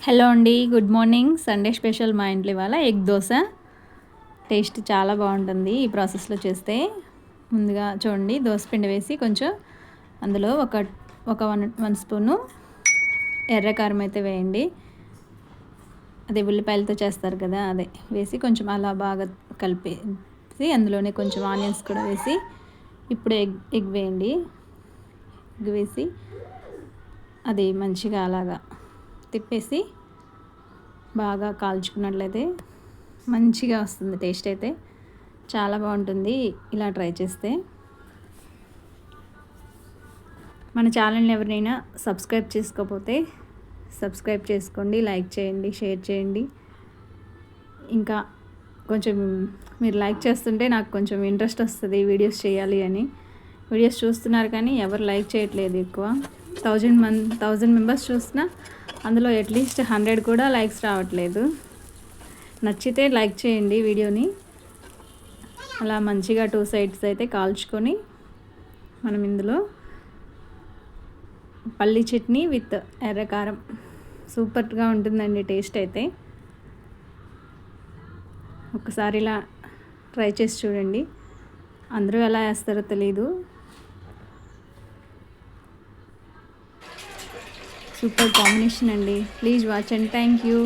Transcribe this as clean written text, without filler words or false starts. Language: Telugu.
హలో అండి, గుడ్ మార్నింగ్. సండే స్పెషల్ మా ఇంట్లో ఇవాళ ఎగ్ దోశ. టేస్ట్ చాలా బాగుంటుంది ఈ ప్రాసెస్లో చేస్తే. ముందుగా చూడండి, దోశ పిండి వేసి కొంచెం అందులో ఒక వన్ స్పూను ఎర్రకారం అయితే వేయండి. అదే ఉల్లిపాయలతో చేస్తారు కదా, అదే వేసి కొంచెం అలా బాగా కలిపేసి అందులోనే కొంచెం ఆనియన్స్ కూడా వేసి ఇప్పుడు ఎగ్ వేయండి. ఎగ్ వేసి అది మంచిగా అలాగా తిప్పేసి బాగా కాల్చుకున్నట్లయితే మంచిగా వస్తుంది. టేస్ట్ అయితే చాలా బాగుంటుంది ఇలా ట్రై చేస్తే. మన ఛానల్ని ఎవరినైనా సబ్స్క్రైబ్ చేసుకోకపోతే సబ్స్క్రైబ్ చేసుకోండి, లైక్ చేయండి, షేర్ చేయండి. ఇంకా కొంచెం మీరు లైక్ చేస్తుంటే నాకు కొంచెం ఇంట్రెస్ట్ వస్తుంది వీడియోస్ చేయాలి అని. వీడియోస్ చూస్తున్నారు కానీ ఎవరు లైక్ చేయట్లేదు. ఎక్కువ 1000 మెంబర్స్ చూసినా అందులో అట్లీస్ట్ 100 కూడా లైక్స్ రావట్లేదు. నచ్చితే లైక్ చేయండి వీడియోని. అలా మంచిగా 2 సైడ్స్ అయితే కాల్చుకొని మనం ఇందులో పల్లి చట్నీ విత్ ఎర్రకారం సూపర్గా ఉంటుందండి టేస్ట్ అయితే. ఒకసారి ఇలా ట్రై చేసి చూడండి. అందరూ ఎలా వేస్తారో తెలీదు. సూపర్ కాంబినేషన్ అండి. Please watch and thank you.